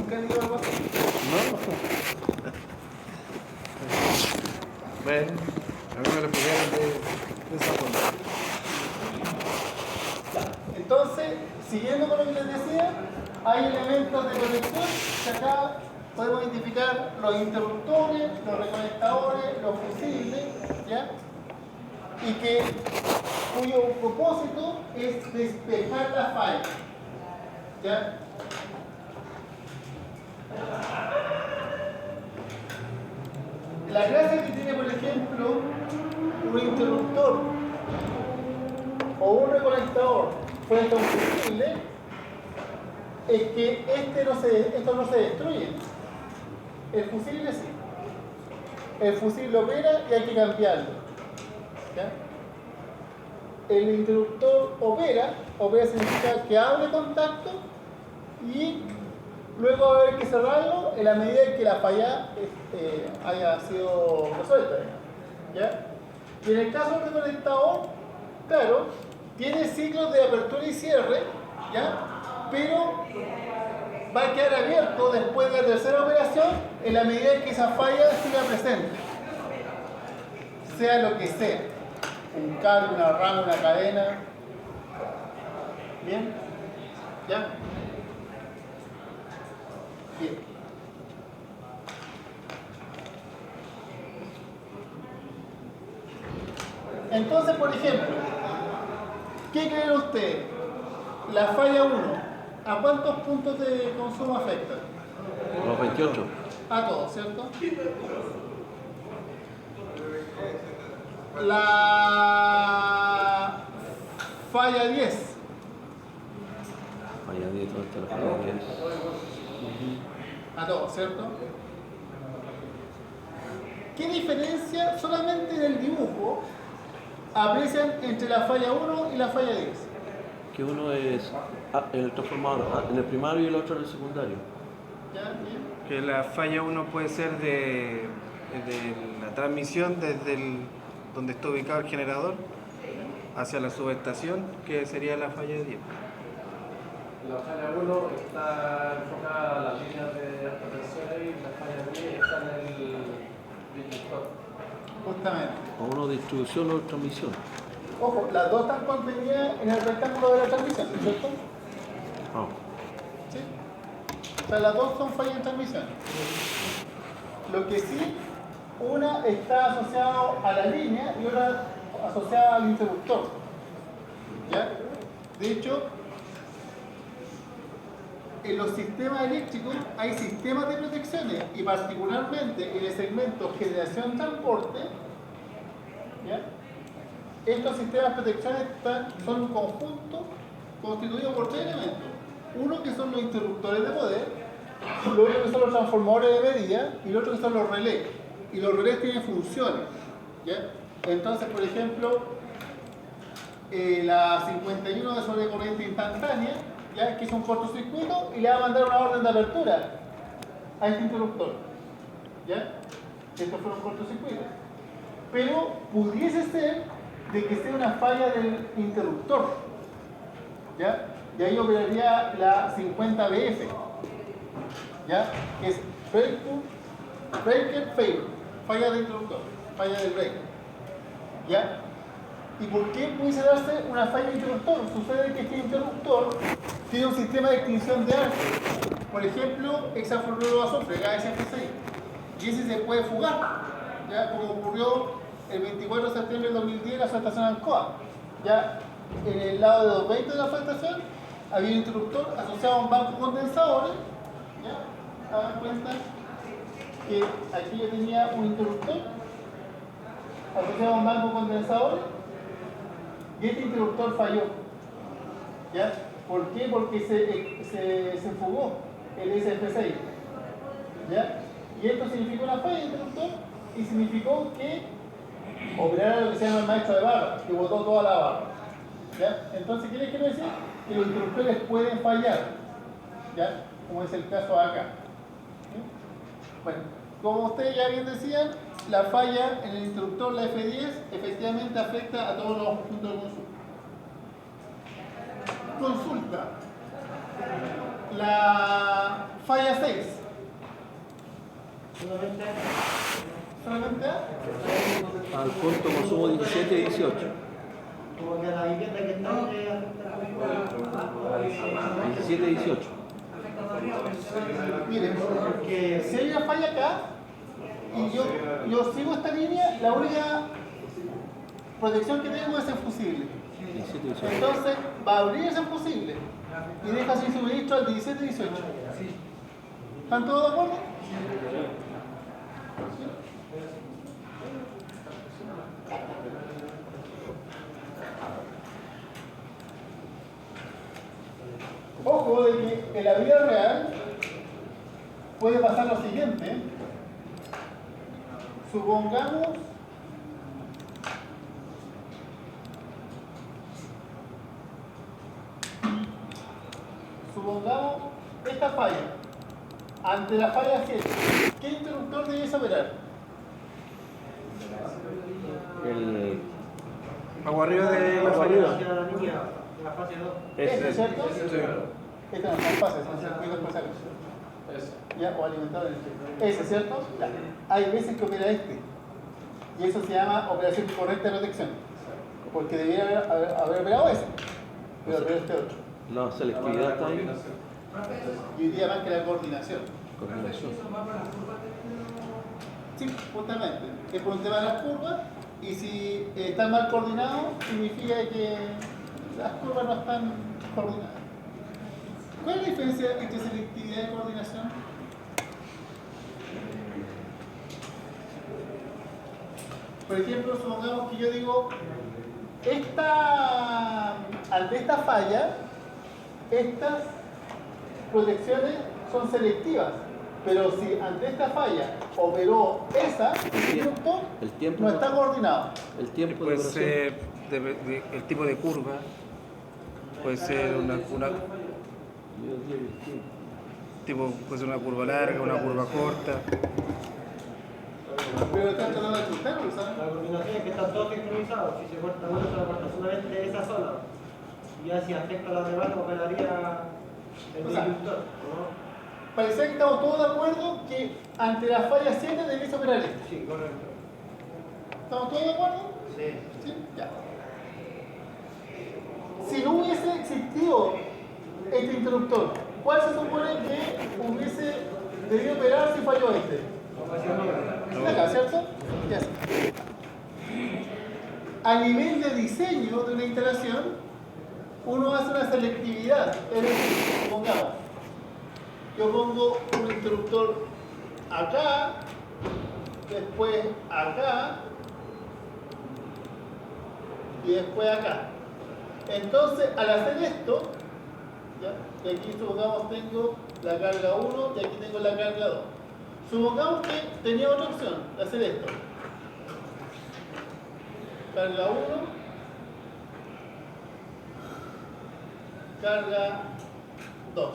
¿Nunca han ido algo así? No. Bueno, a mí me lo explicaron de esa forma. Entonces, siguiendo con lo que les decía, hay elementos de protección que acá podemos identificar los interruptores, los reconectadores, los fusibles, ¿ya? Y cuyo propósito es despejar la falla, ¿ya? La gracia que tiene, por ejemplo, un interruptor o un reconectador frente a un fusible es que estos no se destruyen. El fusible sí. El fusible opera y hay que cambiarlo, ¿ya? El interruptor opera significa que abre contacto y luego va a haber que cerrarlo en la medida en que la falla haya sido resuelta, ¿ya? Y en el caso del reconectador, claro, tiene ciclos de apertura y cierre, ¿ya? Pero va a quedar abierto después de la tercera operación en la medida en que esa falla siga presente, sea lo que sea, un cable, una rama, una cadena. ¿Bien? ¿Ya? Bien. Entonces, por ejemplo, ¿qué creen ustedes? La falla 1, ¿a cuántos puntos de consumo afecta? Los 28. A todos, ¿cierto? La falla 10. Falla 10, ¿dónde está la falla 10? A todos, ¿cierto? ¿Qué diferencia solamente en el dibujo aprecian entre la falla 1 y la falla 10? Que uno es el transformador en el primario y el otro en el secundario. ¿Ya? ¿Bien? Que la falla 1 puede ser de la transmisión desde donde está ubicado el generador hacia la subestación, que sería la falla 10. La falla 1 está enfocada a las líneas de alta tensión y la falla 10 está en el disyuntor. Justamente. O uno de distribución o de transmisión. Ojo, las dos están contenidas en el rectángulo de la transmisión, ¿cierto? Ah. ¿Sí? O sea, las dos son fallas en transmisión. Lo que sí, una está asociada a la línea y otra asociada al interruptor. ¿Ya? De hecho, en los sistemas eléctricos hay sistemas de protecciones y particularmente en el segmento generación-transporte, ¿ya? Estos sistemas de protecciones son un conjunto constituido por tres elementos. Uno que son los interruptores de poder, lo otro que son los transformadores de medida y lo otro que son los relés. Y los relés tienen funciones, ¿ya? Entonces, por ejemplo, la 51 de sobrecorriente instantánea, ¿ya? Que es un cortocircuito y le va a mandar una orden de apertura a este interruptor, ¿ya? Esto fue un cortocircuito. Pero pudiese ser de que sea una falla del interruptor, ¿ya? Y ahí operaría la 50BF, ¿ya? Que es breaker failure, falla del interruptor, falla del breaker, ¿ya? ¿Y por qué pudiese darse una falla del interruptor? Sucede que este interruptor tiene un sistema de extinción de arte, por ejemplo, hexafluoruro de azufre, HF6, y ese se puede fugar, ¿ya? Como ocurrió el 24 de septiembre del 2010 en la subestación Alcoa. Ya en el lado de 220 de la subestación había un interruptor asociado a un banco de condensadores. ¿Ya? Hagan cuenta que aquí yo tenía un interruptor asociado a un banco de condensadores y este interruptor falló. ¿Ya? ¿Por qué? Porque se fugó el SF6. ¿Ya? Y esto significó una falla del interruptor y significó que operara lo que se llama el maestro de barra, que botó toda la barra. ¿Ya? Entonces, ¿qué les quiero decir? Que los interruptores pueden fallar, ¿ya? Como es el caso acá. ¿Sí? Bueno, como ustedes ya bien decían, la falla en el interruptor, la F10, efectivamente afecta a todos los puntos de consumo. Consulta. La falla 6. Solamente A. Al punto consumo 17 y 18. Como que la vivienda que está entre 17 y 18. Miren, si hay una falla acá y yo sigo esta línea, la única protección que tengo es el fusible. 17 y 18. Entonces va a abrir ese fusible y deja sin suministro al 17 y 18. ¿Están todos de acuerdo? Ojo de que en la vida real puede pasar lo siguiente. Supongamos esta falla. Ante la falla 7, ¿qué interruptor debes operar? El Agua arriba de la falla. la línea, la fase 2. Este, ¿cierto? Sí. Este no son fases, son circuitos especiales. ¿Ya? O alimentadores. Ese, ¿cierto? Ya. Hay veces que opera este. Y eso se llama operación correcta de protección. Porque debería haber operado ese. Pero operó este otro. la selectividad está ahí. Y hoy día más que la coordinación. Coordinación. Sí, justamente. Es por un tema de las curvas. Y si están mal coordinados, significa que las curvas no están coordinadas. ¿Cuál es la diferencia entre selectividad y coordinación? Por ejemplo, supongamos que yo digo, ante esta falla, estas protecciones son selectivas. Pero si ante esta falla operó esa, El tiempo no está coordinado. El tiempo de Puede operación. ser el tipo de curva, puede ser puede ser una curva larga, una curva corta. Pero están tratando de ajustarlo, ¿sabes? La coordinación es que están todos sincronizados. Si se corta uno, se va a cortar solamente esa zona. Y ya si afecta a las demás, operaría el O sea, disyuntor, ¿no? Parece que estamos todos de acuerdo que ante la falla 7 debéis operar esto. Sí, correcto. ¿Estamos todos de acuerdo? Sí. Sí, ya. Si no hubiese existido este interruptor, ¿cuál se supone que hubiese debido operar si falló este? Acá, ¿cierto? Ya está. A nivel de diseño de una instalación, uno hace una selectividad. Es decir, supongamos, yo pongo un interruptor acá, después acá y después acá. Entonces, al hacer esto, ¿ya? Y aquí supongamos tengo la carga 1 y aquí tengo la carga 2. Supongamos que tenía otra opción, hacer esto. Carga 1, carga 2.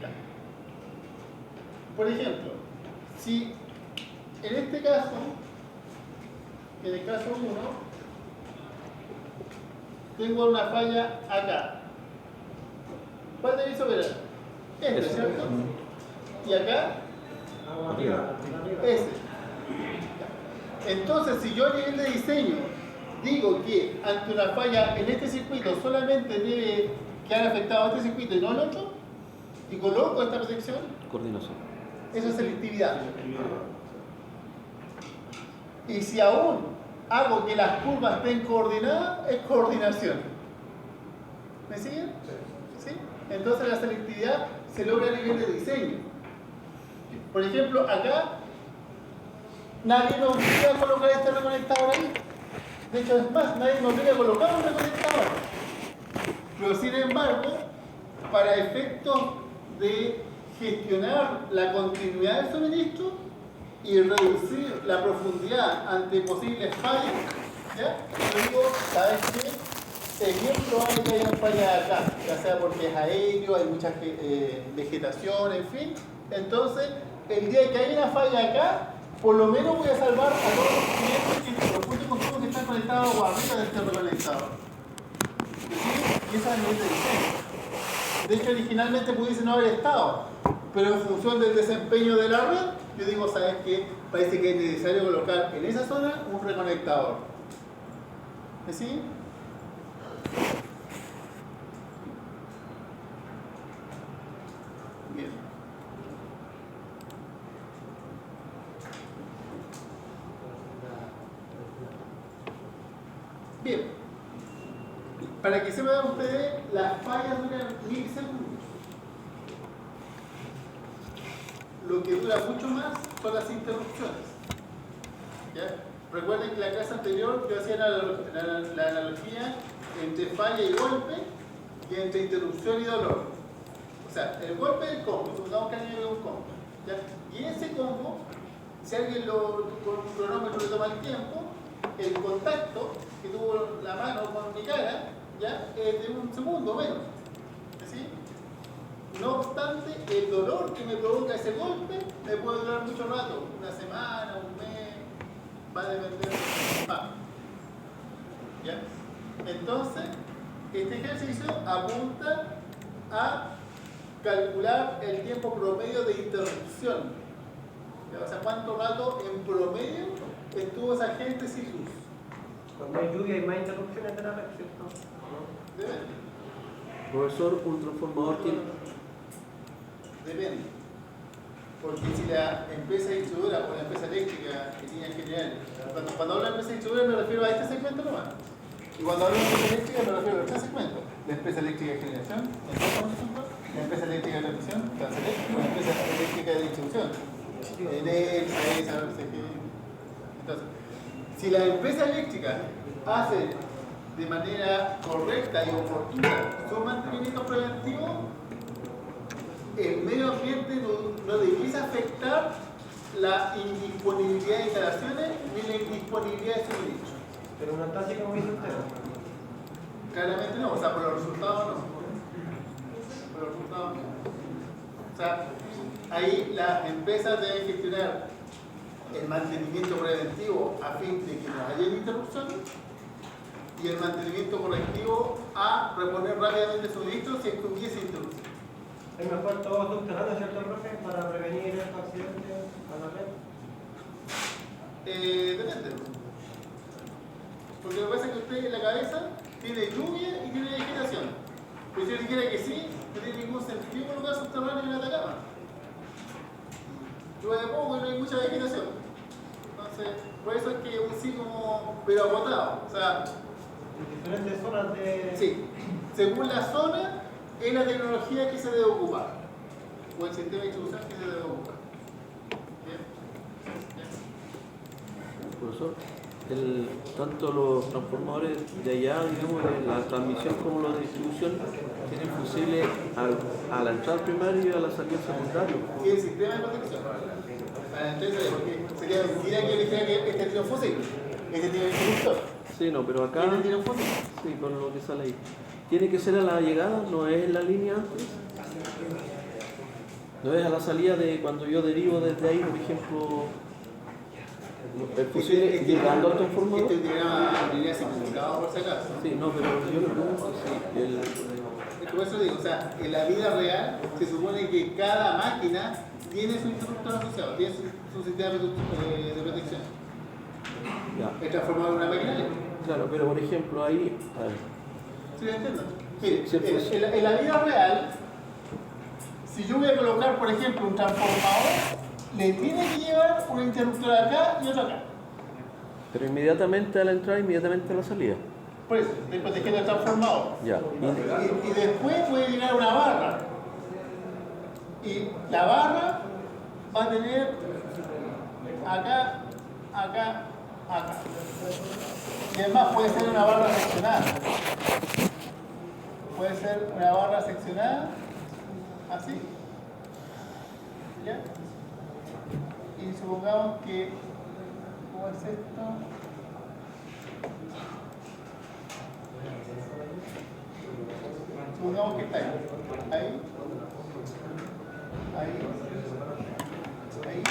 Ya. Por ejemplo, si en este caso, en el caso 1, tengo una falla acá, ¿cuál debéis operar? Este, ¿cierto? Y acá, ese. Entonces, si yo a nivel de diseño digo que ante una falla en este circuito solamente debe quedar afectado a este circuito y no al otro, y coloco esta protección, Coordinación. eso es selectividad. Y si aún hago que las curvas estén coordinadas, es coordinación. ¿Me siguen? ¿Sí? Entonces la selectividad se logra a nivel de diseño. Por ejemplo, acá nadie nos obliga a colocar este reconectador ahí. De hecho, es más, nadie nos obliga a colocar un reconectador. Pero sin embargo, para efectos de gestionar la continuidad del suministro y reducir la profundidad ante posibles fallas, ¿ya? Yo digo, ¿sabes qué? Es bien probable que haya una falla acá, ya sea porque es aéreo, hay mucha vegetación, en fin. Entonces, el día que haya una falla acá, por lo menos voy a salvar a todos los clientes, los puntos de consumo que están conectados o arriba de este reconectador. Y esa es el nivel de diseño. De hecho, originalmente pudiese no haber estado, pero en función del desempeño de la red, yo digo, ¿sabes qué? Parece que es necesario colocar en esa zona un reconectador. ¿Sí? Bien. Bien. Para que sepan ustedes, las fallas duran milisegundos. Lo que dura mucho más son las interrupciones. ¿Ya? Recuerden que en la clase anterior yo hacía la analogía entre falla y golpe y entre interrupción y dolor. O sea, el golpe es el combo, supongamos que alguien un combo. ¿Ya? Y ese combo, si alguien con un cronómetro le toma el tiempo, el contacto que tuvo la mano con mi cara, ¿ya? Es de un segundo menos. ¿Sí? No obstante, el dolor que me provoca ese golpe me puede durar mucho rato, una semana, un mes, va a depender más. ¿Ya? Entonces, este ejercicio apunta a calcular el tiempo promedio de interrupción. ¿Ya? O sea, cuánto rato en promedio estuvo esa gente sin luz. Cuando hay lluvia hay más interrupciones de la red, ¿cierto? Depende. Profesor, un transformador tiene... Depende. Porque si la empresa distribuidora o la empresa eléctrica que tiene en general, cuando hablo de empresa distribuidora me refiero a este segmento nomás. Y cuando hablo de empresa eléctrica me refiero a este segmento. La empresa eléctrica de generación, la empresa eléctrica de transmisión, la empresa eléctrica de distribución. Entonces, si la empresa eléctrica hace de manera correcta y oportuna su mantenimiento preventivo, el medio ambiente no debiese afectar la indisponibilidad de instalaciones ni la indisponibilidad de suministro. Pero no está así como dice usted. Claramente no, o sea, por los resultados no. Por los resultados no. O sea, ahí las empresas deben gestionar el mantenimiento preventivo a fin de que no haya interrupciones y el mantenimiento correctivo a reponer rápidamente el suministro si es que hubiese interrupción. Es mejor todo subterráneo, ¿cierto, profe? Para prevenir estos accidentes a la red. Depende. Porque lo que pasa es que usted en la cabeza tiene lluvia y tiene vegetación. Pero si dijera que sí, no tiene ningún sentido colocar subterráneo en Atacama. Llueve poco y no hay mucha vegetación. Entonces, por eso es que un sí como, pero agotado. O sea, En diferentes zonas de... sí, según la zona, es la tecnología que se debe ocupar. O el sistema de distribución que se debe ocupar. Bien. Profesor, tanto los transformadores de allá, digamos, de la transmisión como los de distribución, tienen fusibles a la entrada primaria y a la salida secundaria. Y el sistema de protección. Entonces, porque sería mentira que yo le dijera que este tiene un fusible. Este tiene un interruptor. Sí, no, pero acá, Este tiene un fusible. sí, con lo que sale ahí. ¿Tiene que ser a la llegada? ¿No es en la línea antes? ¿No es a la salida de cuando yo derivo desde ahí, por ejemplo, el fusible llegando al transformador? Este tiene una línea simplificada por si acaso. Sí, no, pero yo le pregunto si Por eso digo, o sea, en la vida real se supone que cada máquina tiene su interruptor asociado, tiene su sistema de protección. ya. El transformador de una máquina eléctrica. Claro, pero por ejemplo ahí, a ver, ¿Sí me entiendes? Mire, Sí, pues. en la vida real, si yo voy a colocar, por ejemplo, un transformador, le tiene que llevar un interruptor acá y otro acá. pero inmediatamente a la entrada, inmediatamente a la salida. Por eso, estoy protegiendo el transformador. Ya. Y después puede llegar una barra. Y la barra va a tener acá, acá, acá. Y además puede ser una barra seccionada. Puede ser una barra seccionada, así. ¿Ya? Y supongamos que, ¿cómo es esto? Supongamos que está ahí. Ahí. Ahí. Ahí.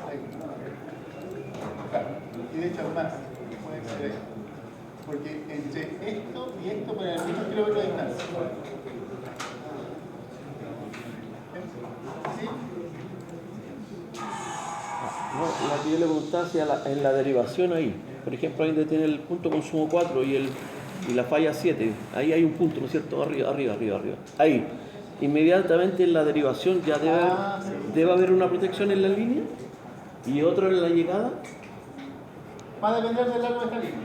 Ahí. Y de hecho más. puede ser ahí. Porque entre esto y esto ponen muchos kilómetros de distancia. ¿Sí? No, la que yo le preguntaba si en la derivación ahí, por ejemplo, ahí donde tiene el punto consumo 4 y la falla 7, ahí hay un punto, ¿no es cierto? Arriba. Ahí. Inmediatamente en la derivación ya debe haber una protección en la línea y otra en la llegada. Va a depender del largo de esta línea.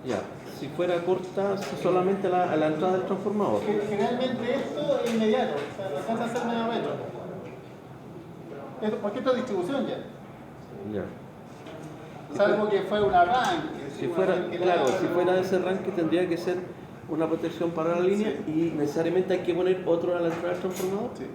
Ya. Si fuera corta, solamente a la entrada del transformador. Generalmente esto es inmediato, o sea, no alcanza a ser medio metro. Porque esto es distribución ya. Ya. Salvo que fuera un arranque. Si fuera de ese arranque tendría que ser una protección para la línea y necesariamente hay que poner otro a la entrada del transformador. Sí.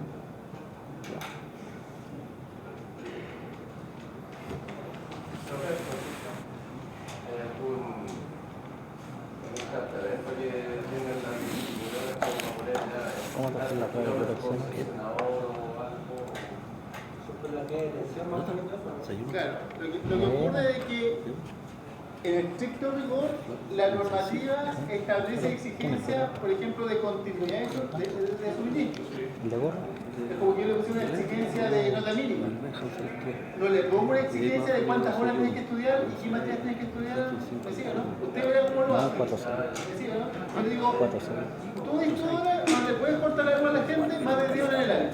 ¿Cómo te haces la prueba de protección? Claro, lo que ocurre es que en estricto rigor la normativa establece exigencias, por ejemplo, de continuidad de suministro. ¿De gorro? Es como que yo le puse una exigencia de nota mínima. No le pongo una exigencia de cuántas horas tienes que estudiar y qué materias tienes que estudiar. ¿Me sigue, no? Usted verá cómo lo hace. 4-0. ¿Me sigue, no? Yo le digo, 4-0. tú y tú ahora no le puedes cortar la lengua a la gente más de 10 horas en el año.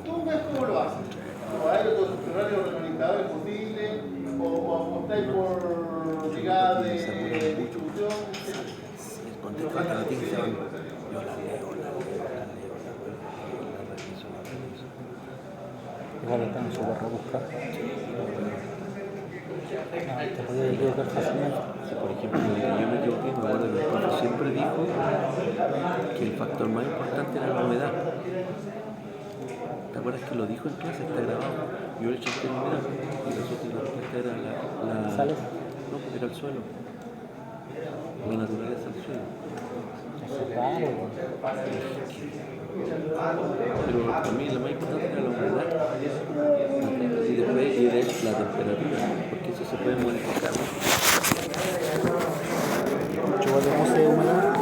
Tú ves cómo lo haces. O hay otros horarios reglamentadores posibles, o apostáis por llegadas de distribución. Igual están súper rebuscados. Te podía equivocar fácilmente. Si, por ejemplo, yo me equivoqué, me acuerdo que el profe siempre dijo que el factor más importante era la humedad. ¿Te acuerdas que lo dijo en clase? Está grabado. Yo le eché la humedad y resulta que la respuesta era la... ¿Sales? No, porque era el suelo. La naturaleza del suelo. Eso es raro. Pero para mí lo más importante era la humedad. Y después y de la temperatura, porque eso se puede modificar.